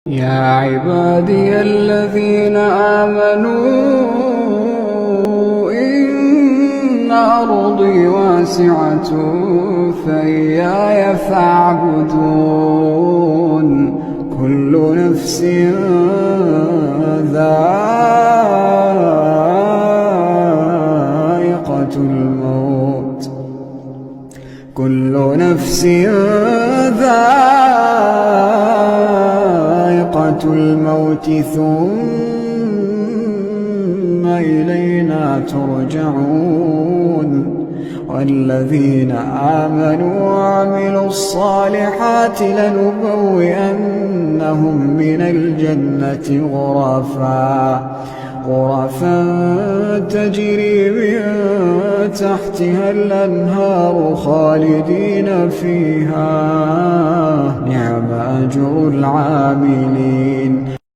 يا عبادي الذين آمنوا إن أرضي واسعة فإياي فاعبدون كل نفس ذائقة الموت كل نفس ذائقة الموت ثم إلينا ترجعون والذين آمنوا وعملوا الصالحات لنبوئنهم من الجنة غرفا تجري من تحتها الأنهار خالدين فيها نعم أجر العاملين